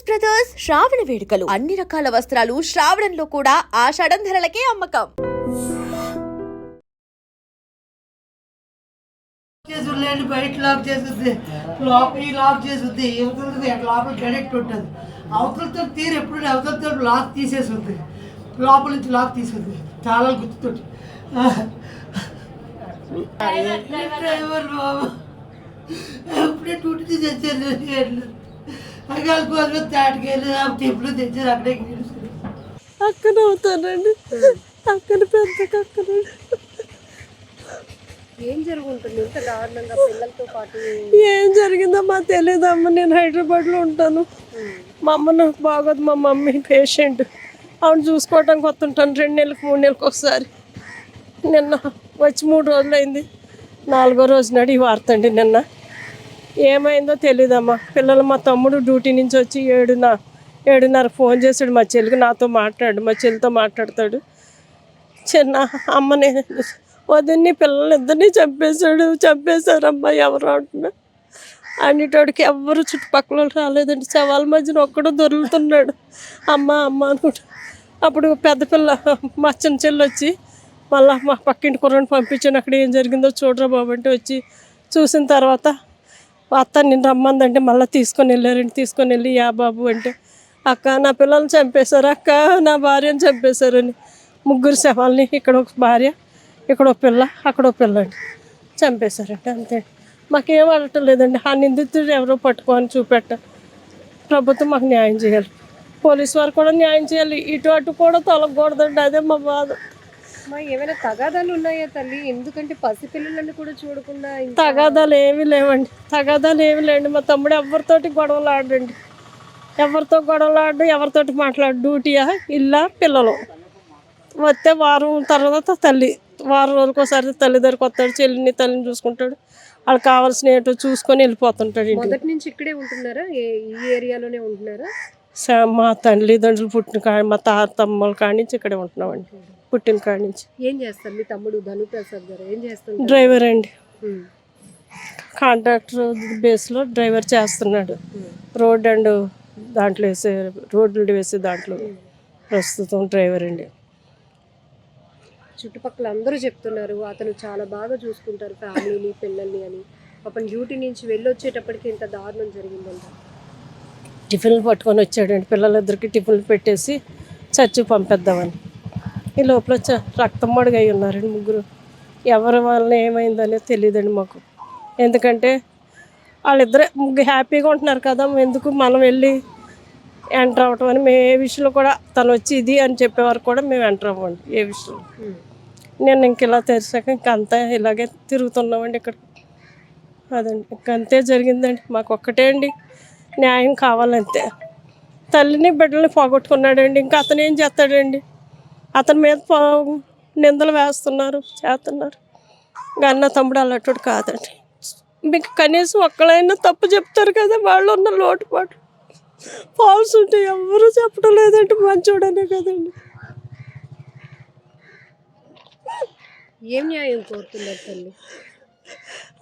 Brothers శ్రావణ వేడుకలు అన్ని రకాల వస్త్రాలు శ్రావణంలో కూడా ఆషాఢం ధరలకే అమ్మకం. బయట లాక్ చేస్తుంది, లోపల లాక్ చేస్తుంది, యువతలతో లోపల కనెక్ట్ ఉంటుంది. అవతలతో తీరు ఎప్పుడు అవతలతో లాక్ తీసేస్తుంది, లోపల నుంచి లాక్ తీసేది చాలా గుర్తుతోటి. డ్రైవర్ బాబు ఎప్పుడే డ్యూటీ తెచ్చారు, అకాల కోసం తాటికెళ్ళి టెంపుల్ తెచ్చారు, అక్కడే అక్కడ అవుతానండి. అక్కడ పెద్ద అక్కడ ఏం జరుగుతుంది ఇంత దారుణంగా పిల్లలతో పాటు? ఏం జరిగిందమ్మా తెలియదమ్మా. నేను హైదరాబాద్లో ఉంటాను. మా అమ్మ నాకు బాగోదు. మా మమ్మీ పేషెంట్, ఆవిడ చూసుకోవడానికి వస్తుంటాను 2 నెలలకు 3 నెలలకు ఒకసారి. నిన్న వచ్చి 3 రోజులు అయింది. 4వ రోజు నాడు ఈ వార్త అండి. నిన్న ఏమైందో తెలియదమ్మా. పిల్లలు మా తమ్ముడు డ్యూటీ నుంచి వచ్చి 7:30 ఫోన్ చేశాడు మా చెల్లికి. నాతో మాట్లాడు, మా చెల్లితో మాట్లాడతాడు. చిన్న అమ్మని వదిన్ని పిల్లలు ఇద్దరిని చంపేశారమ్మా. ఎవరు అంటున్నా అన్నిటికి ఎవ్వరు చుట్టుపక్కల రాలేదండి. శవాల మధ్యన ఒక్కడు దొరుకుతున్నాడు. అమ్మ అనుకుంటా. అప్పుడు పెద్ద పిల్ల మా చిన్న చెల్లి వచ్చి మళ్ళీ మా పక్కింటి కుర్రని పంపించాను, అక్కడ ఏం జరిగిందో చూడరా బాబు అంటే వచ్చి చూసిన తర్వాత అత్త నేను రమ్మందంటే మళ్ళీ తీసుకొని వెళ్ళి యా బాబు అంటే అక్క నా పిల్లల్ని చంపేశారు, అక్క నా భార్యను చంపేశారని. 3 శవాల్ని, ఇక్కడ ఒక భార్య, ఇక్కడ ఒక పిల్ల, అక్కడ ఒక పిల్ల అండి చంపేశారండి. అంతే, మాకేం అడటం లేదండి. ఆ నిందితుడు ఎవరో పట్టుకొని చూపెట్ట. ప్రభుత్వం మాకు న్యాయం చేయాలి, పోలీసు వారు కూడా న్యాయం చేయాలి. ఇటు అటు కూడా తొలగకూడదండి, అదే మా బాధ. ఏమైనా తగాదాలు ఉన్నాయా తల్లి? ఎందుకంటే పసిపిల్లలను కూడా చూడకుండా. తగాదాలు ఏమీ లేవండి. మా తమ్ముడు ఎవరితోటి గొడవలు ఆడండి, ఎవరితోటి మాట్లాడు. డ్యూటీయా, ఇల్లా, పిల్లలు వస్తే వారం తర్వాత వారం రోజులకోసారి తల్లి దగ్గరికి వస్తాడు. తల్లిని చూసుకుంటాడు. వాళ్ళకి కావాల్సిన ఏంటో చూసుకొని వెళ్ళిపోతుంటాడు. మొదటి నుంచి ఇక్కడే ఉంటున్నారా? ఈ ఏరియాలోనే ఉంటున్నారా? మా తల్లిదండ్రులు పుట్టిన కాడి, మా తమ్ముళ్ళ కాడి నుంచి ఇక్కడే ఉంటున్నామండి. పుట్టిన కాడి నుంచి. ఏం చేస్తారు మీ తమ్ముడు ధనుప్రసాద్ గారు? ఏం చేస్తారు? డ్రైవర్ అండి. కాంట్రాక్టర్ బేస్లో డ్రైవర్ చేస్తున్నాడు. రోడ్లు వేసే దాంట్లో ప్రస్తుతం డ్రైవర్ అండి. చుట్టుపక్కల అందరూ చెప్తున్నారు అతను చాలా బాగా చూసుకుంటారు ఫ్యామిలీని, పిల్లల్ని అని. పాపం డ్యూటీ నుంచి వెళ్ళొచ్చేటప్పటికి ఇంత దారుణం జరిగిందంట. టిఫిన్లు పట్టుకొని వచ్చాడండి. పిల్లలిద్దరికి టిఫిన్లు పెట్టేసి చర్చికి పంపిద్దామని. ఈ లోపల రక్తం మడుగై ఉన్నారండి 3. ఎవరి వల్ల ఏమైందనేది తెలియదండి మాకు. ఎందుకంటే వాళ్ళిద్దరే హ్యాపీగా ఉంటున్నారు కదా, ఎందుకు మనం వెళ్ళి ఎంటర్ అవ్వటం అని. మేము ఏ విషయంలో కూడా తను వచ్చి ఇది అని చెప్పేవారు కూడా మేము ఎంటర్ అవ్వండి ఏ విషయంలో. నేను ఇలా తెరిచాక ఇంకంతా ఇలాగే తిరుగుతున్నామండి ఇక్కడ. అదండి, ఇంకంతే జరిగిందండి. మాకు ఒక్కటే అండి, న్యాయం కావాలంతే. తల్లిని బిడ్డల్ని పోగొట్టుకున్నాడండి. ఇంకా అతను ఏం చేస్తాడండి? అతని మీద నిందలు చేస్తున్నారు. అన్న తమ్ముడు అలాంటి కాదండి. మీకు కనీసం ఒక్కళ్ళైనా తప్పు చెప్తారు కదా, వాళ్ళు ఉన్న లోటుపాటు ఫాల్స్ ఉంటే ఎవరు చెప్పడం లేదంటే మంచోడనే కదండి. ఏం న్యాయం కోరుతున్నారు తల్లి?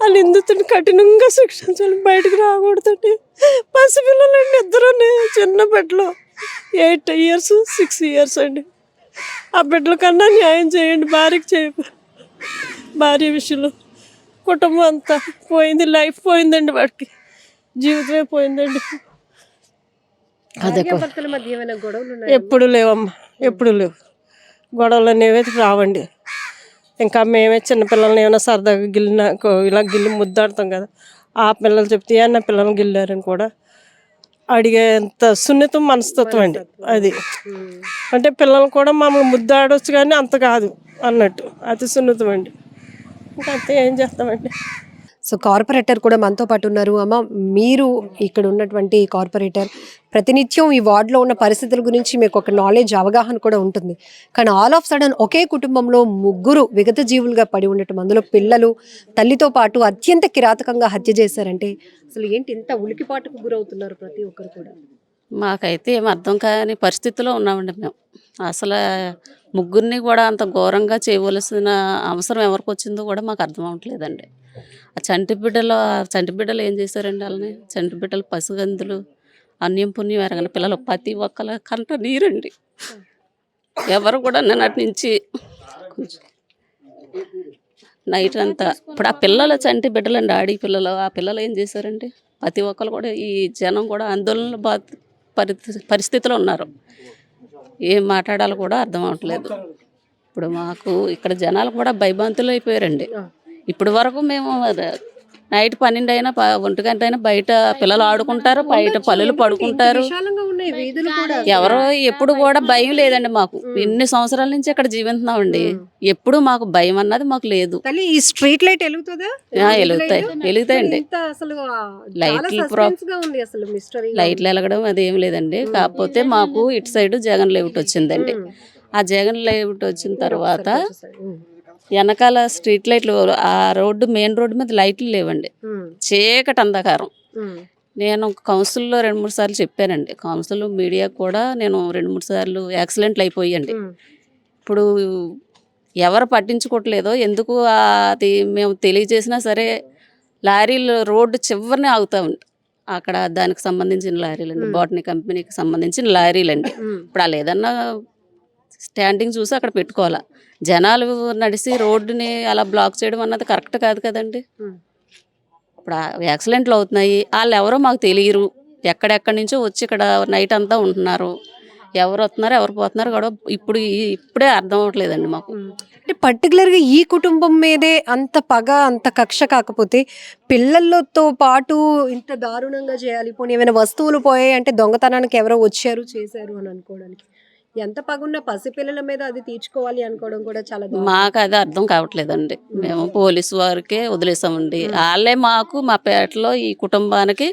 ఆ నిందితుడిని కఠినంగా శిక్షించాలి, బయటకు రాకూడదండి. పసిపిల్లలండి ఇద్దరు, చిన్న బిడ్డలు 8 years 6 years అండి. ఆ బిడ్డల కన్నా న్యాయం చేయండి. భార్య విషయంలో కుటుంబం అంతా పోయింది, లైఫ్ పోయిందండి, వాడికి జీవితమే పోయిందండి. అదే మధ్య ఏమైనా గొడవలు? ఎప్పుడు లేవమ్మా, ఎప్పుడు లేవు గొడవలు అనేవి రావండి. ఇంకా మేమే చిన్నపిల్లల్ని ఏమైనా సరదాగా ఇలా గిల్లి ముద్దాడుతాం కదా, ఆ పిల్లలు చెప్తే నా పిల్లల్ని గిల్లారని కూడా అడిగేంత సున్నితం మనస్తత్వం అండి అది. అంటే పిల్లలు కూడా మమ్మల్ని ముద్దాడవచ్చు కానీ అంత కాదు అన్నట్టు, అతి సున్నితం అండి. ఇంకా అంతే, ఏం చేస్తామండి. సో కార్పొరేటర్ కూడా మనతో పాటు ఉన్నారు. అమ్మ, మీరు ఇక్కడ ఉన్నటువంటి కార్పొరేటర్, ప్రతినిత్యం ఈ వార్డులో ఉన్న పరిస్థితుల గురించి మీకు ఒక నాలెడ్జ్, అవగాహన కూడా ఉంటుంది. కానీ ఆల్ ఆఫ్ సడన్ ఒకే కుటుంబంలో 3 విగత జీవులుగా పడి ఉండటం, అందులో పిల్లలు, తల్లితో పాటు అత్యంత కిరాతకంగా హత్య చేశారంటే అసలు ఏంటి ఇంత ఉలికిపాటుకు గురవుతున్నారు ప్రతి ఒక్కరు కూడా? మాకైతే ఏం అర్థం కాని పరిస్థితిలో ఉన్నామండి మేము. అసలు 3 కూడా అంత ఘోరంగా చేయవలసిన అవసరం ఎవరికి వచ్చిందో కూడా మాకు అర్థం అవ్వట్లేదండి. ఆ చంటి బిడ్డలు ఏం చేశారండి వాళ్ళని? చంటి బిడ్డలు పసిగందులు అన్యం పుణ్యం ఎరగని పిల్లలు ప్రతి ఒక్కళ్ళ కంట నీరండి. ఎవరు కూడా నిన్నటి నుంచి కొంచెం నైట్ అంతా ఇప్పుడు ఆ పిల్లలు చంటి బిడ్డలండి, ఆడి పిల్లలు, ఆ పిల్లలు ఏం చేశారండి? ప్రతి ఒక్కరు కూడా ఈ జనం కూడా ఆందోళన పరిస్థితిలో ఉన్నారు. ఏం మాట్లాడాలో కూడా అర్థం అవ్వట్లేదు. ఇప్పుడు మాకు ఇక్కడ జనాలు కూడా భయభ్రాంతులు అయిపోయారండి. ఇప్పటి వరకు మేము నైట్ 12 అయినా 1 గంట అయినా బయట పిల్లలు ఆడుకుంటారు, బయట పల్లెలు పడుకుంటారు. విశాలంగా ఉన్నాయి వీధులు కూడా. ఎవరో ఎప్పుడు కూడా భయం లేదండి మాకు. ఎన్ని సంవత్సరాల నుంచి ఇక్కడ జీవిస్తున్నామండి, ఎప్పుడు మాకు భయం అన్నది మాకు లేదు. తల్లి ఈ స్ట్రీట్ లైట్ వెలుగుతుందా? వెలుగుతాయండి. ఇంత అసలు లైట్లు suspense గా ఉంది అసలు మిస్టరీ. లైట్లు వెలగడం అది ఏం లేదండి. కాకపోతే మాకు ఇటు సైడ్ జగన్ లేఅవుట్ వచ్చిందండి. ఆ జగన్ లేఅవుట్ వచ్చిన తర్వాత వెనకాల స్ట్రీట్ లైట్లు, ఆ రోడ్డు మెయిన్ రోడ్డు మీద లైట్లు లేవండి, చీకటి అంధకారం. నేను కౌన్సిల్లో 2-3 సార్లు చెప్పానండి. కౌన్సిల్ మీడియా కూడా నేను 2-3 సార్లు యాక్సిడెంట్లు అయిపోయాయండి. ఇప్పుడు ఎవరు పట్టించుకోవట్లేదో ఎందుకు అది మేము తెలియజేసినా సరే లారీలు రోడ్డు చివరినే ఆగుతూ ఉంటాయి. అక్కడ దానికి సంబంధించిన లారీలండి, బాటనీ కంపెనీకి సంబంధించిన లారీలండి. ఇప్పుడు వాళ్ళు ఏదన్నా స్టాండింగ్ చూసి అక్కడ పెట్టుకోవాలా. జనాలు నడిచి రోడ్డుని అలా బ్లాక్ చేయడం అన్నది కరెక్ట్ కాదు కదండి. ఇప్పుడు యాక్సిడెంట్లు అవుతున్నాయి, వాళ్ళు ఎవరో మాకు తెలియరు. ఎక్కడెక్కడి నుంచో వచ్చి ఇక్కడ నైట్ అంతా ఉంటున్నారు. ఎవరు వస్తున్నారు ఎవరు పోతున్నారు కూడా ఇప్పుడే అర్థం అవ్వట్లేదండి మాకు. అంటే పర్టికులర్గా ఈ కుటుంబం మీదే అంత పగ, అంత కక్ష కాకపోతే పిల్లలతో పాటు ఇంత దారుణంగా చేయాలి. పోనీ ఏమైనా వస్తువులు పోయాయి అంటే దొంగతనానికి ఎవరో వచ్చారు చేశారు అని అనుకోవడానికి ఎంత పగున్న పసిపిల్లల మీద అది తీర్చుకోవాలి అనుకోవడం కూడా చాలా మాకు అది అర్థం కావట్లేదండి. మేము పోలీసు వారికే వదిలేసామండి. వాళ్ళే మాకు మా పేటలో ఈ కుటుంబానికి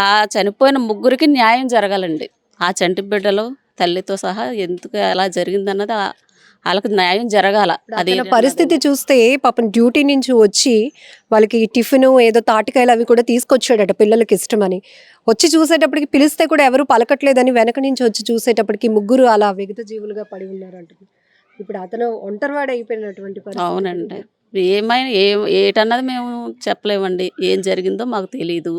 ఆ చనిపోయిన ముగ్గురికి న్యాయం జరగాలండి. ఆ చంటి బిడ్డలు తల్లితో సహా ఎందుకు అలా జరిగిందన్నది వాళ్ళకి న్యాయం జరగాల. అది పరిస్థితి చూస్తే పాపం డ్యూటీ నుంచి వచ్చి వాళ్ళకి టిఫిన్ ఏదో తాటికాయలు అవి కూడా తీసుకొచ్చాడట పిల్లలకి ఇష్టమని. వచ్చి చూసేటప్పటికి పిలిస్తే కూడా ఎవరు పలకట్లేదని వెనక నుంచి వచ్చి చూసేటప్పటికి ముగ్గురు అలా విగత జీవులుగా పడి ఉన్నారు అంటుంది. ఇప్పుడు అతను ఒంటరివాడు అయిపోయినటువంటి పరిస్థితి. అవునండి. ఏమైనా ఏటన్నది మేము చెప్పలేమండి. ఏం జరిగిందో మాకు తెలీదు.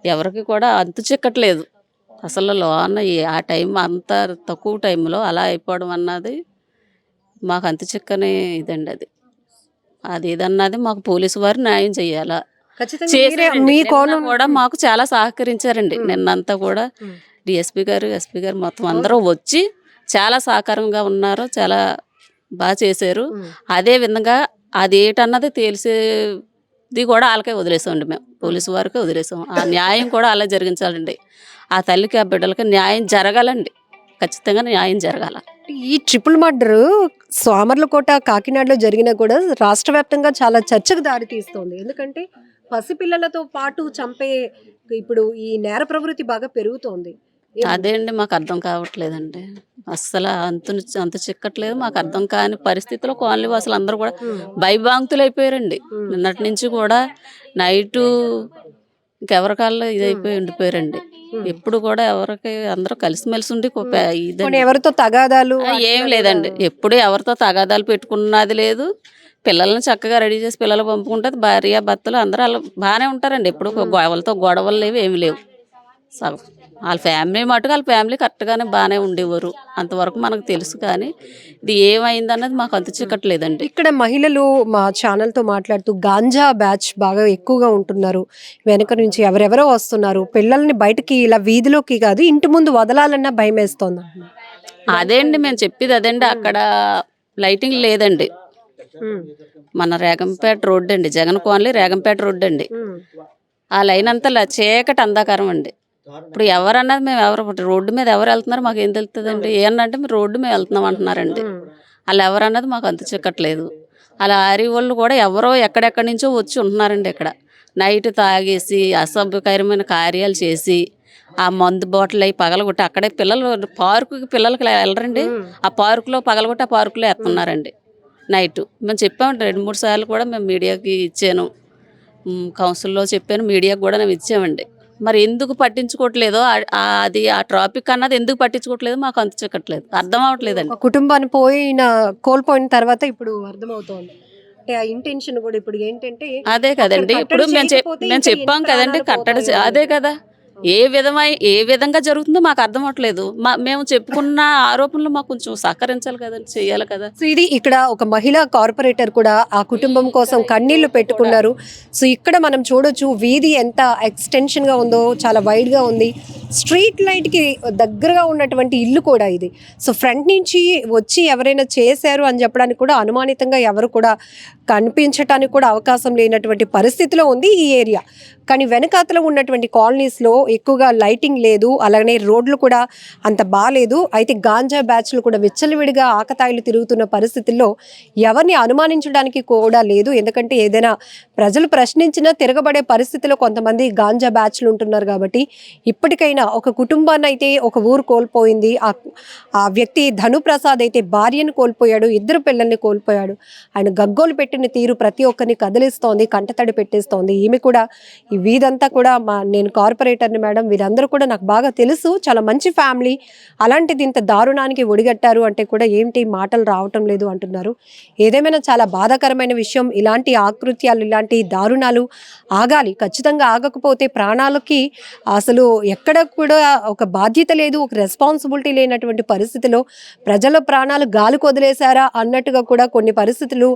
ఎవరికి కూడా అంతు చిక్కట్లేదు అసలు. లోన ఆ టైం అంత తక్కువ టైంలో అలా అయిపోవడం అన్నది మాకు అంతు చిక్కని ఇదండి. అది ఏదన్నది మాకు పోలీసు వారు న్యాయం చెయ్యాలా. కూడా మాకు చాలా సహకరించారండి. నిన్నంతా కూడా డిఎస్పీ గారు, ఎస్పీ గారు మొత్తం అందరూ వచ్చి చాలా సహకారంగా ఉన్నారు. చాలా బాగా చేశారు. అదే విధంగా అది ఏటన్నది తెలిసేది కూడా వాళ్ళకే వదిలేసామండి. మేము పోలీసు వారికే వదిలేసాం. ఆ న్యాయం కూడా అలా జరిగించాలండి. ఆ తల్లికి ఆ బిడ్డలకి న్యాయం జరగాలండి. ఖచ్చితంగా న్యాయం జరగాల. ఈ ట్రిపుల్ మర్డర్ సామర్లకోట, కాకినాడలో జరిగినా కూడా రాష్ట్ర వ్యాప్తంగా చాలా చర్చకు దారి తీస్తోంది. ఎందుకంటే పసిపిల్లలతో పాటు చంపే ఇప్పుడు ఈ నేర ప్రవృత్తి బాగా పెరుగుతోంది. అదే అండి మాకు అర్థం కావట్లేదండి. అస్సలు అంత చిక్కట్లేదు. మాకు అర్థం కాని పరిస్థితిలో కాలనీ వాసులు అందరూ కూడా భయభ్రాంతులు అయిపోయారండి. నిన్నటి నుంచి కూడా నైటు ఇంకెవరికాల్లో ఇదైపోయి ఉండిపోయారండి. ఎప్పుడు కూడా ఎవరికి అందరూ కలిసిమెలిసి ఉండి ఎవరితో తగాదాలు ఏం లేదండి. ఎప్పుడు ఎవరితో తగాదాలు పెట్టుకున్నది లేదు. పిల్లల్ని చక్కగా రెడీ చేసి పిల్లలు పంపుకుంటుంది. భార్య భర్తలు అందరూ అలా బాగానే ఉంటారండి. ఎప్పుడు వాళ్ళతో గొడవలు లేవు, ఏమి లేవు. వాళ్ళ ఫ్యామిలీ మటుకు వాళ్ళ ఫ్యామిలీ కరెక్ట్గానే బాగానే ఉండేవారు. అంతవరకు మనకు తెలుసు. కానీ ఇది ఏమైంది అన్నది మాకు అంత చిక్కట్లేదండి. ఇక్కడ మహిళలు మా ఛానల్తో మాట్లాడుతూ గాంజా బ్యాచ్ బాగా ఎక్కువగా ఉంటున్నారు, వెనక నుంచి ఎవరెవరో వస్తున్నారు, పిల్లల్ని బయటకి ఇలా వీధిలోకి కాదు ఇంటి ముందు వదలాలన్నా భయం వేస్తోంది. అదే అండి మేము చెప్పేది. అదండి అక్కడ లైటింగ్ లేదండి. మన రేగంపేట రోడ్డు అండి, జగన్ కాలనీ రేగంపేట రోడ్డు అండి. ఆ లైన్ అంతా చీకటి అంధకారం అండి. ఇప్పుడు ఎవరన్నది మేము రోడ్డు మీద ఎవరు వెళ్తున్నారు మాకు ఏం తెలుస్తుందండి. ఏమన్నంటే మీరు రోడ్డు మీద వెళ్తున్నాం అంటున్నారండి. వాళ్ళు ఎవరన్నది మాకు అంత చిక్కట్లేదు. అలా ఆరి వాళ్ళు కూడా ఎవరో ఎక్కడెక్కడి నుంచో వచ్చి ఉంటున్నారండి. ఇక్కడ నైట్ తాగేసి అసభ్యకరమైన కార్యాలు చేసి ఆ మందు బాటిల్ అవి పగలగొట్టి అక్కడే పార్కుకి పిల్లలకి వెళ్ళరండి. ఆ పార్కులో పగలగొట్టి ఆ పార్కులో వేస్తున్నారండి నైట్. మేము చెప్పామండి 2-3 సార్లు కూడా మేము మీడియాకి ఇచ్చాను, కౌన్సిల్లో చెప్పాను, మీడియాకి కూడా మేము ఇచ్చామండి. మరి ఎందుకు పట్టించుకోవట్లేదో అది ఆ ట్రాఫిక్ అన్నది ఎందుకు పట్టించుకోవట్లేదు మాకు అంత చిక్కట్లేదు, అర్థం అవ్వట్లేదండి. కుటుంబాన్ని కోల్పోయిన తర్వాత ఇప్పుడు అర్థమవుతోంది. అంటే ఆ ఇంటెన్షన్ కూడా ఇప్పుడు ఏంటంటే అదే కదండి. ఇప్పుడు మేము చెప్పాం కదండి కట్టడి. అదే కదా ఏ విధంగా జరుగుతుందో మాకు అర్థం అవట్లేదు. మేము చెప్పుకున్న ఆరోపణలు మాకు కొంచెం సహకరించాలి కదండి, చెయ్యాలి కదా. సో ఇది ఇక్కడ ఒక మహిళా కార్పొరేటర్ కూడా ఆ కుటుంబం కోసం కన్నీళ్లు పెట్టుకున్నారు. సో ఇక్కడ మనం చూడొచ్చు వీధి ఎంత ఎక్స్టెన్షన్గా ఉందో, చాలా వైడ్గా ఉంది. స్ట్రీట్ లైట్కి దగ్గరగా ఉన్నటువంటి ఇల్లు కూడా ఇది. సో ఫ్రంట్ నుంచి వచ్చి ఎవరైనా చేశారు అని చెప్పడానికి కూడా అనుమానితంగా ఎవరు కూడా కనిపించడానికి కూడా అవకాశం లేనటువంటి పరిస్థితిలో ఉంది ఈ ఏరియా. కానీ వెనకాతలో ఉన్నటువంటి కాలనీస్లో ఎక్కువగా లైటింగ్ లేదు, అలాగే రోడ్లు కూడా అంత బాగాలేదు. అయితే గాంజా బ్యాచ్లు కూడా విచ్చలవిడిగా ఆకతాయిలు తిరుగుతున్న పరిస్థితుల్లో ఎవరిని అనుమానించడానికి కూడా లేదు. ఎందుకంటే ఏదైనా ప్రజలు ప్రశ్నించినా తిరగబడే పరిస్థితిలో కొంతమంది గాంజా బ్యాచ్లు ఉంటున్నారు. కాబట్టి ఇప్పటికైనా ఒక కుటుంబాన్ని అయితే ఒక ఊరు కోల్పోయింది. ఆ వ్యక్తి ధనుప్రసాద్ అయితే భార్యను కోల్పోయాడు, 2 పిల్లల్ని కోల్పోయాడు. ఆయన గగ్గోలు పెట్టిన తీరు ప్రతి ఒక్కరిని కదిలిస్తోంది, కంటతడి పెట్టేస్తోంది. ఈమె కూడా ఈ వీధంతా కూడా నేను కార్పొరేటర్ని మేడం, వీరందరూ కూడా నాకు బాగా తెలుసు, చాలా మంచి ఫ్యామిలీ, అలాంటిది ఇంత దారుణానికి ఒడిగట్టారు అంటే కూడా ఏంటి మాటలు రావటం లేదు అంటున్నారు. ఏదేమైనా చాలా బాధాకరమైన విషయం. ఇలాంటి ఆకృత్యాలు, ఇలాంటి దారుణాలు ఆగాలి. ఖచ్చితంగా ఆగకపోతే ప్రాణాలకి అసలు ఎక్కడ కూడా ఒక బాధ్యత లేదు, ఒక రెస్పాన్సిబిలిటీ లేనటువంటి పరిస్థితిలో ప్రజల ప్రాణాలు గాలికి వదిలేశారా అన్నట్టుగా కూడా కొన్ని పరిస్థితులు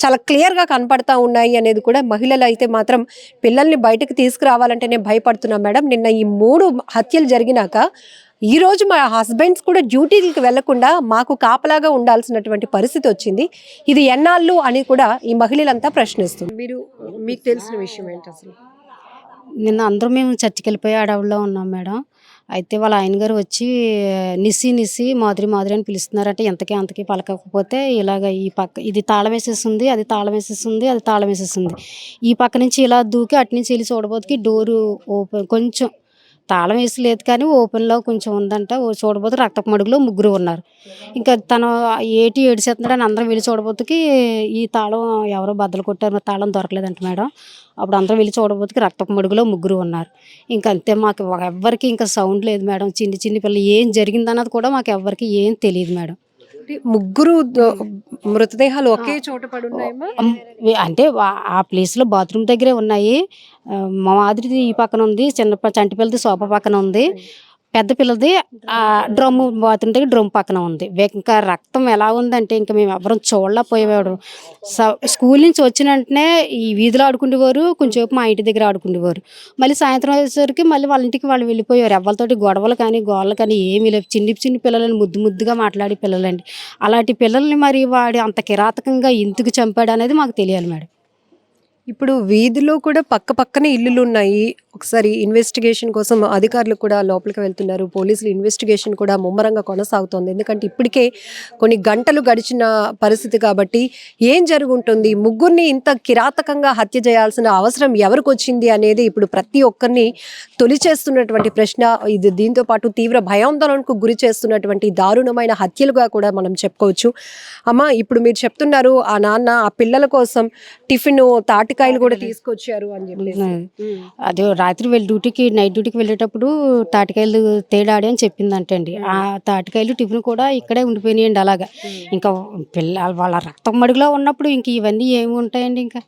చాలా క్లియర్గా కనపడతా ఉన్నాయి అనేది కూడా. మహిళలు అయితే మాత్రం పిల్లల్ని బయటకు తీసుకురావాలంటేనే భయపడుతున్నాం మేడం. నిన్న ఈ 3 హత్యలు జరిగినాక ఈరోజు మా హస్బెండ్స్ కూడా డ్యూటీలకు వెళ్లకుండా మాకు కాపలాగా ఉండాల్సినటువంటి పరిస్థితి వచ్చింది. ఇది ఎన్నాళ్ళు అని కూడా ఈ మహిళలంతా ప్రశ్నిస్తుంది. మీకు తెలిసిన విషయం ఏంటి అసలు? నిన్న అందరూ మేము చర్చికి వెళ్ళిపోయి అడవుల్లో ఉన్నాం మేడం. అయితే వాళ్ళ ఆయన గారు వచ్చి నిసి మాదిరి అని పిలుస్తున్నారంటే అంతకీ పలకకపోతే ఇలాగ ఈ పక్క ఇది తాళం వేసేస్తుంది, అది తాళం వేసేస్తుంది, అది తాళం వేసేస్తుంది. ఈ పక్క నుంచి ఇలా దూకి అటు నుంచి వెళ్ళి చూడబోతుకి డోరు ఓపెన్, కొంచెం తాళం వేసి లేదు కానీ ఓపెన్లో కొంచెం ఉందంట. చూడబోతు రక్తపు మడుగులో 3 ఉన్నారు. ఇంకా తను ఏడ్చేస్తున్నాడు అని అందరం వెళ్ళి చూడబోతుకి ఈ తాళం ఎవరో బద్దలు కొట్టారు, తాళం దొరకలేదంట మేడం. అప్పుడు అందరం వెళ్ళి చూడబోతుకి రక్తపు మడుగులో 3 ఉన్నారు. ఇంకా అంతే, మాకు ఎవ్వరికి ఇంకా సౌండ్ లేదు మేడం. చిన్ని పిల్లలు ఏం జరిగిందన్నది కూడా మాకు ఎవ్వరికి ఏం తెలియదు మేడం. 3 మృతదేహాలు ఒకే చోట పడి ఉన్నాయమ్మా? అంటే ఆ ప్లేస్లో బాత్రూమ్ దగ్గరే ఉన్నాయి. మా మాదిరిది ఈ పక్కన ఉంది, చంటి పిల్లది సోఫా పక్కన ఉంది, పెద్ద పిల్లది డ్రమ్ బాత్రూమ్ దగ్గర డ్రమ్ పక్కన ఉంది. ఇంకా రక్తం ఎలా ఉందంటే ఇంకా మేము ఎవరం చూడలేకపోయేవాడు. స్కూల్ నుంచి వచ్చిన వెంటనే ఈ వీధిలో ఆడుకుండేవారు, కొంచెంసేపు మా ఇంటి దగ్గర ఆడుకుండేవారు. మళ్ళీ సాయంత్రం అయ్యేసరికి మళ్ళీ వాళ్ళ ఇంటికి వాళ్ళు వెళ్ళిపోయేవారు. ఎవరితోటి గొడవలు కానీ గోళ్ళలు కానీ ఏమీ లేవు. చిన్ని పిల్లలని ముద్దుగా మాట్లాడే పిల్లలండి. అలాంటి పిల్లల్ని మరి వాడు అంత కిరాతకంగా ఎందుకు చంపాడు అనేది మాకు తెలియాలి మేడం. ఇప్పుడు వీధిలో కూడా పక్కనే ఇల్లులు ఉన్నాయి. ఒకసారి ఇన్వెస్టిగేషన్ కోసం అధికారులు కూడా లోపలికి వెళ్తున్నారు. పోలీసులు ఇన్వెస్టిగేషన్ కూడా ముమ్మరంగా కొనసాగుతోంది. ఎందుకంటే ఇప్పటికే కొన్ని గంటలు గడిచిన పరిస్థితి కాబట్టి ఏం జరుగుంటుంది, 3 ఇంత కిరాతకంగా హత్య చేయాల్సిన అవసరం ఎవరికి వచ్చింది అనేది ఇప్పుడు ప్రతి ఒక్కరిని తొలిచేస్తున్నటువంటి ప్రశ్న. ఇది దీంతో పాటు తీవ్ర భయాందోళనకు గురి చేస్తున్నటువంటి దారుణమైన హత్యలుగా కూడా మనం చెప్పుకోవచ్చు. అమ్మ, ఇప్పుడు మీరు చెప్తున్నారు ఆ నాన్న ఆ పిల్లల కోసం టిఫిన్ తాటికాయలు కూడా తీసుకొచ్చారు అని చెప్పేసి. అది రాత్రి నైట్ డ్యూటీకి వెళ్ళేటప్పుడు తాటికాయలు తేడాడి అని చెప్పిందంటే అండి. ఆ తాటికాయలు టిఫిన్ కూడా ఇక్కడే ఉండిపోయినాయండి. అలాగా ఇంకా వాళ్ళ రక్తం మడుగులో ఉన్నప్పుడు ఇంక ఇవన్నీ ఏమి ఉంటాయండి. ఇంకా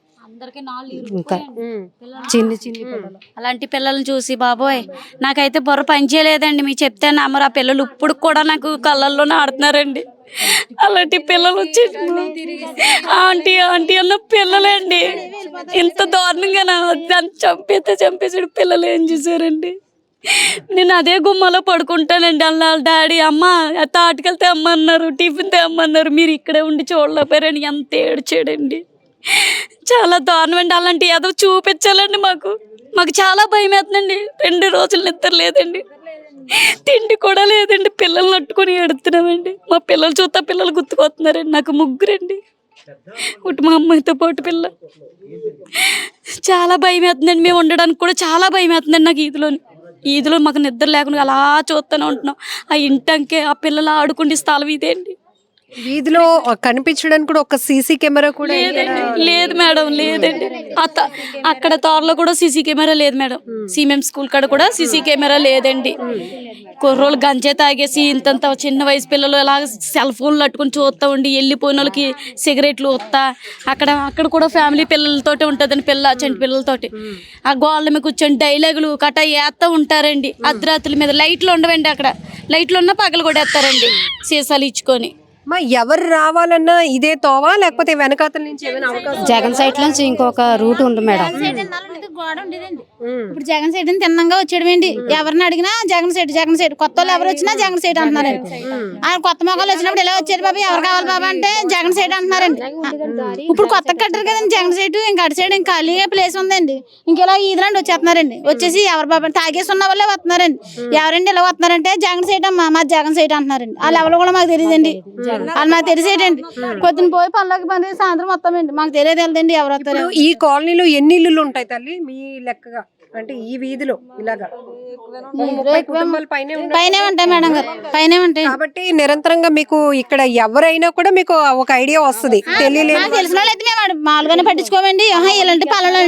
చిన్ని పిల్లలు, అలాంటి పిల్లల్ని చూసి బాబోయ్ నాకైతే బుర్ర పనిచేయలేదండి. మీరు చెప్తే నమ్మరు. ఆ పిల్లలు ఇప్పుడు కూడా నాకు కళ్ళల్లోనే ఆడుతున్నారండి. అలాంటి పిల్లలు వచ్చి ఆంటీ అన్న పిల్లలండి. ఇంత దారుణంగా దాన్ని చంపేసాడు. పిల్లలు ఏం చేశారండి. నేను అదే గుమ్మలో పడుకుంటానండి. అలా డాడీ అమ్మ తాటికలు తెమ్మన్నారు, టిఫిన్ తెమ్మన్నారు, మీరు ఇక్కడే ఉండి చూడలేపారని ఎంత ఏడ్చాడండి. చాలా దారుణం అండి. అలాంటి ఏదో చూపించాలండి. మాకు చాలా భయం వేస్తుందండి. 2 రోజులు నిద్ర లేదండి, తిండి కూడా లేదండి. పిల్లల్ని నట్టుకొని ఎడుతున్నామండి. మా పిల్లలు చూస్తా పిల్లలు గుర్తుకొస్తున్నారండి. నాకు 3 అండి, మా అమ్మాయితో పాటు పిల్ల. చాలా భయం వేస్తుందండి. మేము ఉండడానికి కూడా చాలా భయం వేస్తుందండి నాకు. ఈదులో మాకు నిద్ర లేకుండా అలా చూస్తూనే ఉంటున్నాం. ఆ ఇంటంకే ఆ పిల్లలు ఆడుకుంటే స్థలం ఇదే అండి. వీధిలో కనిపించడానికి కూడా ఒక సీసీ కెమెరా కూడా లేదు మేడం, లేదండి. అక్కడ తోటలో కూడా సీసీ కెమెరా లేదు మేడం. సిఎంఎం స్కూల్ కాడ కూడా సీసీ కెమెరా లేదండి. కుర్రోళ్ళు గంజే తాగేసి ఇంతంత చిన్న వయసు పిల్లలు ఇలా సెల్ ఫోన్లు అట్టుకుని చూస్తూ ఉండి వెళ్ళిపోయిన వాళ్ళకి సిగరెట్లు వస్తా అక్కడ కూడా ఫ్యామిలీ పిల్లలతోటి ఉంటుందండి, చంటి పిల్లలతోటి. ఆ గోళ్ళ మీద కూర్చొని డైలాగులు కట్టా వేస్తూ ఉంటారండి. అర్ధరాత్రుల మీద లైట్లు ఉండవండి, అక్కడ లైట్లు ఉన్నా పగలు కూడా వేస్తారండి సీసాలు ఇచ్చుకొని. ఎవరు రావాలన్నా ఇదే తోవా లేకపోతే వెనకాతల నుంచి ఏమైనా అవకాశం? జగన్ సైడ్ నుంచి ఇంకొక రూట్ ఉంది మేడం. గోడ ఉండేదండి. ఇప్పుడు జగన్ సైడ్ తిన్నంగా వచ్చాడండి. ఎవరిని అడిగినా జగన్ సైడ్ కొత్త వాళ్ళు ఎవరు వచ్చినా జగన్ సైడ్ అంటున్నారండి. ఆయన కొత్త మొక్కలు వచ్చినప్పుడు ఎలా వచ్చారు బాబా, ఎవరు కావాలి బాబా అంటే జగన్ సైడ్ అంటున్నారండి. ఇప్పుడు కొత్తగా కట్టారు కదండి జగన్ సైడ్, ఇంకా అటు సైడ్ ఇంకా ఖాళీగా ప్లేస్ ఉందండి. ఇంకెలా ఈదులాంటి వచ్చేస్తున్నారండి. వచ్చేసి ఎవరు బాబా తాగేసి ఉన్న వాళ్ళే వస్తున్నారండి. ఎవరండి ఇలా వస్తున్నారంటే జగన్ సైడ్ అమ్మా, మా జగన్ సైడ్ అంటున్నారండి. వాళ్ళు ఎవరు కూడా మాకు తెలియదండి. వాళ్ళు మాకు తెలిసేటండి. పొద్దున పోయి పనులకి పని సాయంత్రం వస్తామండి, మాకు తెలియదండి ఎవరు వస్తారు. ఈ కాలనీలో ఎన్ని ఇల్లులు ఉంటాయి తల్లి మీ లెక్కగా? అంటే ఈ వీధిలో ఇలాగా 30 కుటుంబాలు పైనే ఉంటాయి మేడం గారు, పైనే ఉంటాయి. కాబట్టి నిరంతరంగా మీకు ఇక్కడ ఎవరైనా కూడా మీకు ఒక ఐడియా వస్తుంది. తెలియలేదు తెలిసిన వాళ్ళు అయితే మేము మామూలుగానే పట్టించుకోమండి. ఇలాంటి పలానా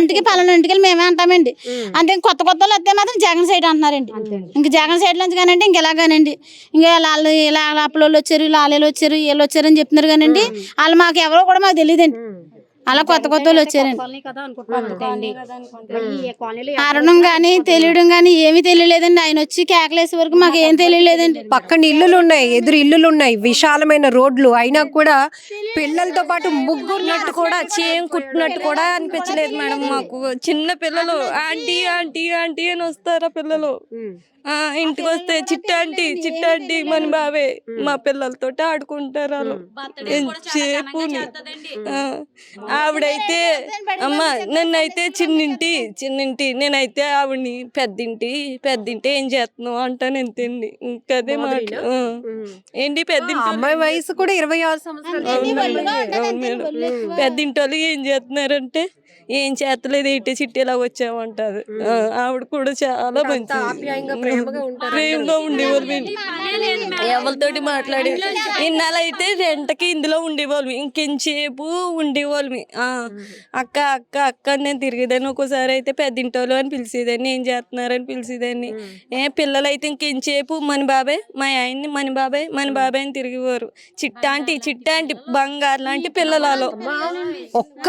మేమే అంటామండి. అంతే కొత్త వాళ్ళు వస్తే మాత్రం జగన్ సైడ్ అంటున్నారండి. ఇంకా జగన్ సైడ్ నుంచి కానండి ఇంకెలాగానండి ఇంకా వాళ్ళు ఇలా అప్పులోళ్ళు వచ్చారు, లాలేలు వచ్చారు, వీళ్ళు వచ్చారు అని చెప్తున్నారు కానండి. వాళ్ళు మాకు ఎవరో కూడా మాకు తెలియదండి. అలా కొత్త వాళ్ళు వచ్చారండి. అరణం గానీ తెలియడం గానీ ఏమీ తెలియలేదండి. ఆయన వచ్చి కేకలేసే వరకు మాకు ఏం తెలియలేదండి. పక్కన ఇల్లులు ఉన్నాయి, ఎదురు ఇల్లులు ఉన్నాయి, విశాలమైన రోడ్లు అయినా కూడా పిల్లలతో పాటు ముగ్గురున్నట్టు కూడా చేయం కుట్టినట్టు కూడా అనిపించలేదు మేడం. మాకు చిన్న పిల్లలు ఆంటీ ఆంటీ ఆంటీ అని వస్తారా పిల్లలు. ఇంటికి వస్తే చిట్టాంటీ మన బావే మా పిల్లలతో ఆడుకుంటారు వాళ్ళు ఎంతసేపు. ఆవిడైతే అమ్మ నన్నైతే చిన్నింటి నేనైతే ఆవిడని పెద్దింటి ఏం చేస్తున్నావు అంటాను. ఎంతండి ఇంకదే మాట. ఏంటి పెద్దింటి అమ్మాయి వయసు కూడా 26 సంవత్సరాలు. పెద్దింటి వాళ్ళు ఏం చేస్తున్నారంటే ఏం చేస్తలేదు, ఇటు చిట్టిలా వచ్చామంటారు. ఆవిడ కూడా చాలా మంచి ప్రేమగా ఉండేవాళ్ళు. ఎవరితోటి మాట్లాడే ఇన్నాళ్ళైతే రెంటకి ఇందులో ఉండేవాళ్ళం, ఇంకెంతసేపు ఉండేవాళ్ళమి. అక్క అక్క అక్క నేను తిరిగేదాన్ని. ఒక్కోసారి అయితే పెద్దింటోళ్ళు అని పిలిచేదాన్ని, ఏం చేస్తున్నారని పిలిచేదాన్ని. పిల్లలైతే ఇంకెంతసేపు మన బాబాయ్ మా ఆయన్ని మన బాబాయ్ అని తిరిగేవారు. చిట్టాంటి బంగారు లాంటి పిల్లలలో. ఒక్క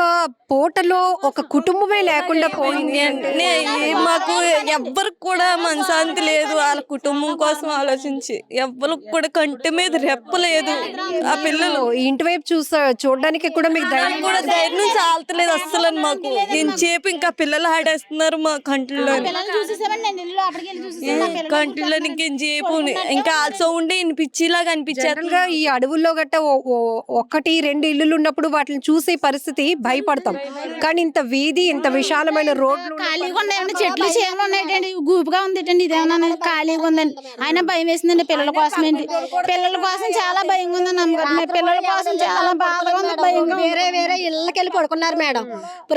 పూటలో ఒక కుటుంబమే లేకుండా పోయింది. మాకు ఎవ్వరికి కూడా మనశాంతి లేదు. వాళ్ళ కుటుంబం కోసం ఆలోచించి ఎవ్వరికి కూడా కంటి మీద రెప్పలేదు. ఆ పిల్లలు ఇంటి వైపు చూడడానికి కూడా మీకు ధైర్యం చాలతలేదు అస్సలు. మాకు ఎంతసేపు ఇంకా పిల్లలు ఆడేస్తున్నారు మా కంట్లో ఇంకెంతసేపు ఇంకా ఆ సౌండ్ వినిపించేలాగా అనిపించారు. ఈ అడవుల్లో గట్ట 1-2 ఇల్లులు ఉన్నప్పుడు వాటిని చూసే పరిస్థితి భయపడతాం. కానీ ఇంత వీధి, ఇంత విశాలమైన రోడ్లు ఖాళీగా ఉన్నాయండి, చెట్లు చేమలు ఉన్నాయండి, గూపుగా ఉందండి. ఇదేమన్నా ఖాళీగా ఉందండి. అయినా భయం వేసిందండి పిల్లల కోసమేంటి. పిల్లల కోసం చాలా భయంగా ఉందండి అమ్మగారు. పిల్లల కోసం చాలా బాధగా ఉంది, భయంగా. వేరే ఇళ్ళకి వెళ్ళి పడుకున్నారు మేడం.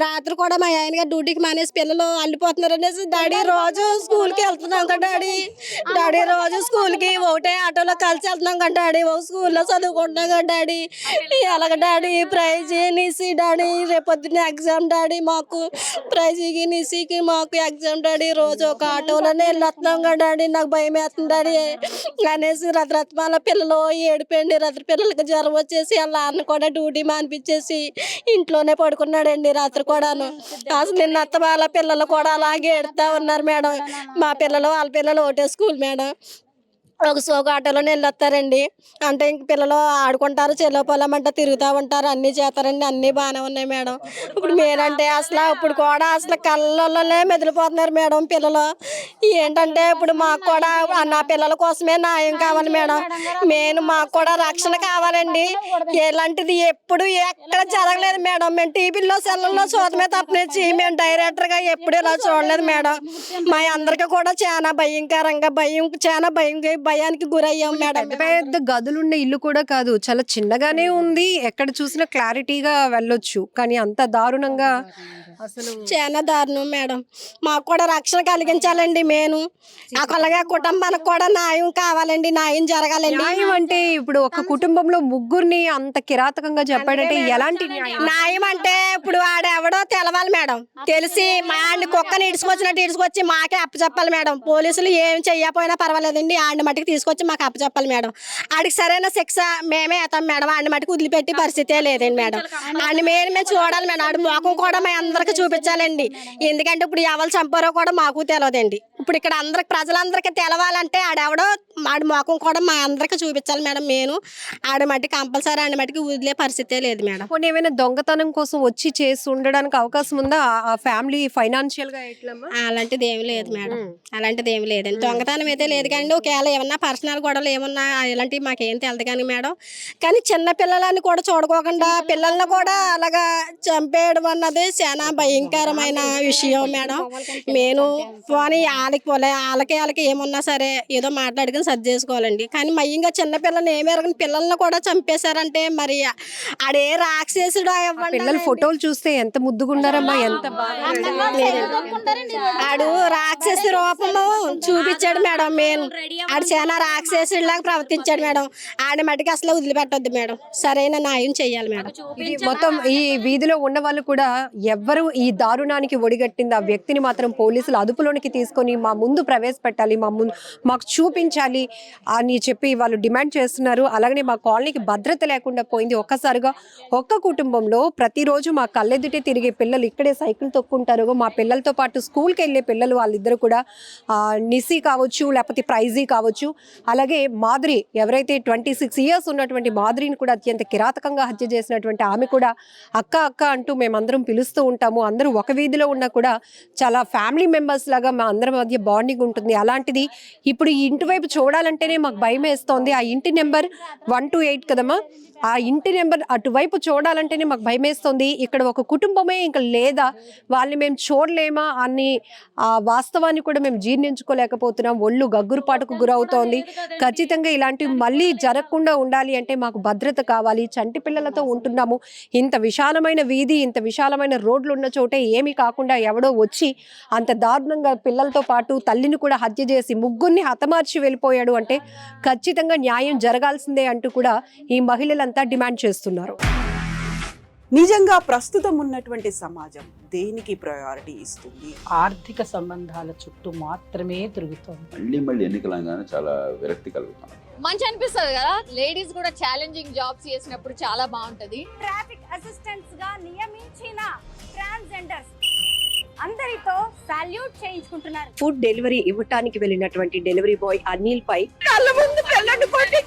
రాత్రి కూడా మా ఆయన గారు డ్యూటీకి మానేసి పిల్లలు అల్లిపోతున్నారు అనేసి డాడీ రోజు స్కూల్కి వెళ్తున్నాం కదా డాడీ రోజు స్కూల్కి ఒకటే ఆటోలో కలిసి వెళ్తున్నాం కదా డాడీ, ఒక స్కూల్లో చదువుకుంటున్నాం కదా డాడీ. అలాగ డాడీ ప్రైజ్ నిసి డాడీ రేపొద్దున ఎగ్జామ్ డాడీ, మాకు ప్రైజ్కి నిసికి మాకు ఎగ్జామ్ డాడీ. రోజు ఒక ఆటోలోనే వెళ్ళొస్తున్నాం కదా డాడీ, నాకు భయం వేస్తుంది డాడీ అనేసి రథరత్మాల పిల్లలు ఏడిపోయింది. రాత్రి పిల్లలకి జ్వరం వచ్చేసి వాళ్ళ అన్న కూడా డ్యూటీ మానిపించేసి ఇంట్లోనే పడుకున్నాడండి రాత్రి కూడాను. అసలు నిన్న అత్త వాళ్ళ పిల్లలు కూడా అలాగే ఏడుతా ఉన్నారు మేడం. మా పిల్లలు వాళ్ళ పిల్లలు ఒకటే స్కూల్ మేడం. ఒక సోక ఆటోలోనే వెళ్ళొస్తారండి. అంటే ఇంక పిల్లలు ఆడుకుంటారు, చెల్లో పొలమంటే తిరుగుతూ ఉంటారు, అన్నీ చేస్తారండి. అన్నీ బాగానే ఉన్నాయి మేడం. ఇప్పుడు మీరంటే అసలు ఇప్పుడు కూడా అసలు కళ్ళల్లోనే మెదిలిపోతున్నారు మేడం పిల్లలు. ఏంటంటే ఇప్పుడు మాకు కూడా నా పిల్లల కోసమే న్యాయం కావాలి మేడం. మాకు కూడా రక్షణ కావాలండి. ఎలాంటిది ఎప్పుడు ఎక్కడ జరగలేదు మేడం. మేము టీవీల్లో సెల్లల్లో చూడమే తప్పనిచ్చి మేము డైరెక్టర్గా ఎప్పుడు ఇలా చూడలేదు మేడం. మా అందరికీ కూడా చాలా భయంకరంగా చాలా భయానికి గురయ్యాం మేడం. పెద్ద పెద్ద గదులున్న ఇల్లు కూడా కాదు, చాలా చిన్నగానే ఉంది, ఎక్కడ చూసినా క్లారిటీగా వెళ్ళొచ్చు, కానీ అంత దారుణంగా అసలు చాలా దారుణం మేడం. మాకు కూడా రక్షణ కలిగించాలండి. అలాగే కుటుంబానికి కూడా న్యాయం కావాలండి, న్యాయం జరగాలండి. న్యాయం అంటే ఇప్పుడు ఒక కుటుంబంలో ముగ్గురిని అంత కిరాతకంగా చెప్పాడంటే ఎలాంటి న్యాయం అంటే ఇప్పుడు ఆడెవడో తెలవాలి మేడం. తెలిసి మా ఆడిని కుక్కని ఇడుచుకొచ్చినట్టు ఇడుచుకొచ్చి మాకే అప్పచెప్పాలి మేడం. పోలీసులు ఏం చెయ్యకపోయినా పర్వాలేదండి, ఆడిని మట్టుకు తీసుకొచ్చి మాకు అప్పచెప్పాలి మేడం. ఆడికి సరైన శిక్ష మేమే వేస్తాం మేడం. ఆడిని మట్టుకు వదిలిపెట్టి పరిస్థితే లేదండి మేడం. ఆడిని మేము చూడాలి మేడం. ఆడి మొఖం కూడా మేము అందరికి చూపించాలండి. ఎందుకంటే ఇప్పుడు ఎవరు చంపారో కూడా మాకు తెలియదండి. ఇప్పుడు ఇక్కడ ప్రజలందరికీ తెలవాలంటే ఆడెవడో ఆడి మొఖం కూడా మా అందరికి చూపించాలి మేడం. ఆడి మట్టికి కంపల్సరీ ఆడి మట్టికి వదిలే పరిస్థితే లేదు మేడం. కొన్ని ఏమైనా దొంగతనం కోసం వచ్చి చేసి ఉండడానికి అవకాశం ఉందా? ఆ ఫ్యామిలీ ఫైనాన్షియల్ గా ఎట్లమ్మా? అలాంటిది ఏమి లేదు మేడం. అలాంటిది ఏమి లేదండి. దొంగతనం అయితే లేదు కానీ ఒకవేళ ఏమన్నా పర్సనల్ గొడవలు ఏమన్నా ఇలాంటివి మాకేం తెలియదు కానీ మేడం. కానీ చిన్న పిల్లలని కూడా చూడుకోకుండా పిల్లల్ని కూడా అలాగా చంపేయడం అన్నది చాలా భయంకరమైన విషయం మేడం. పోనీ వాళ్ళకి ఏమున్నా సరే ఏదో మాట్లాడుకుని సర్ది చేసుకోవాలండి. కానీ మయ్యంగా చిన్న పిల్లల్ని ఏమేరగని పిల్లల్ని కూడా చంపేశారంటే మరి ఆడే రాక్షసుడు. పిల్లల ఫోటోలు చూస్తే ఎంత ముద్దుగుండారమ్మా, ఎంత ఆడు రాక్షసి రూపము చూపించాడు మేడం. ఆడు చాలా రాక్షసుడిలాగా ప్రవర్తించాడు మేడం. ఆడి మట్టికి అసలు వదిలిపెట్టొద్దు మేడం. సరైన న్యాయం చెయ్యాలి మేడం. మొత్తం ఈ వీధిలో ఉన్న వాళ్ళు కూడా ఎవ్వరు ఈ దారుణానికి ఒడిగట్టింది ఆ వ్యక్తిని మాత్రం పోలీసులు అదుపులోనికి తీసుకొని మా ముందు ప్రవేశపెట్టాలి, మాకు చూపించాలి అని చెప్పి వాళ్ళు డిమాండ్ చేస్తున్నారు. అలాగనే మా కాలనీకి భద్రత లేకుండా పోయింది. ఒక్కసారిగా ఒక్క కుటుంబంలో ప్రతిరోజు మా కళ్ళెదుటే తిరిగే పిల్లలు ఇక్కడే సైకిల్ తొక్కుంటారు. మా పిల్లలతో పాటు స్కూల్కి వెళ్ళే పిల్లలు వాళ్ళిద్దరు కూడా నిసి కావచ్చు, లేకపోతే ప్రైజీ కావచ్చు, అలాగే మాధురి ఎవరైతే 26 years ఉన్నటువంటి మాధురిని కూడా అత్యంత కిరాతకంగా హత్య చేసినటువంటి ఆమె కూడా అక్క అక్క అంటూ మేమందరం పిలుస్తూ ఉంటాము. అందరూ ఒక వీధిలో ఉన్నా కూడా చాలా ఫ్యామిలీ మెంబర్స్ లాగా మా అందరి మధ్య బాండింగ్ ఉంటుంది. అలాంటిది ఇప్పుడు ఈ ఇంటి వైపు చూడాలంటేనే మాకు భయం వేస్తోంది. ఆ ఇంటి నెంబర్ 128 కదమ్మా, ఆ ఇంటి నెంబర్ అటువైపు చూడాలంటేనే మాకు భయం వేస్తుంది. ఇక్కడ ఒక కుటుంబమే ఇంకా లేదా, వాళ్ళని మేము చూడలేమా అని ఆ వాస్తవాన్ని కూడా మేము జీర్ణించుకోలేకపోతున్నాం. ఒళ్ళు గగ్గురుపాటుకు గురవుతోంది. ఖచ్చితంగా ఇలాంటివి మళ్ళీ జరగకుండా ఉండాలి అంటే మాకు భద్రత కావాలి. చంటి పిల్లలతో ఉంటున్నాము. ఇంత విశాలమైన వీధి, ఇంత విశాలమైన రోడ్లు ఉన్న చోటే ఏమీ కాకుండా ఎవడో వచ్చి అంత దారుణంగా పిల్లలతో పాటు తల్లిని కూడా హత్య చేసి ముగ్గురిని హతమార్చి వెళ్ళిపోయాడు అంటే ఖచ్చితంగా న్యాయం జరగాల్సిందే అంటూ కూడా ఈ మహిళలంతా డిమాండ్ చేస్తున్నారు. నిజంగా ప్రస్తుతం ఉన్నటువంటి సమాజం దేనికి ప్రయారిటీ ఇస్తుంది? ఆర్థిక సంబంధాల చుట్టూ మాత్రమే తిరుగుతుంది. మళ్ళీ ఎన్నికలంగానే చాలా విరక్తి కలుగుతాం. మంచి అనిపిస్తుంది కదా, లేడీస్ కూడా ఛాలెంజింగ్ జాబ్స్ చేసినప్పుడు చాలా బాగుంటది. ట్రాఫిక్ అసిస్టెంట్స్ గా నియమించిన ట్రాన్స్జెండర్స్ అందరితో సాల్యూట్ చేయించుకుంటున్నారు. ఫుడ్ డెలివరీ ఇవ్వటానికి వెళ్ళినటువంటి డెలివరీ బాయ్ అనిల్ పై కళ్ళ ముందు పిల్లల్ని కొట్టి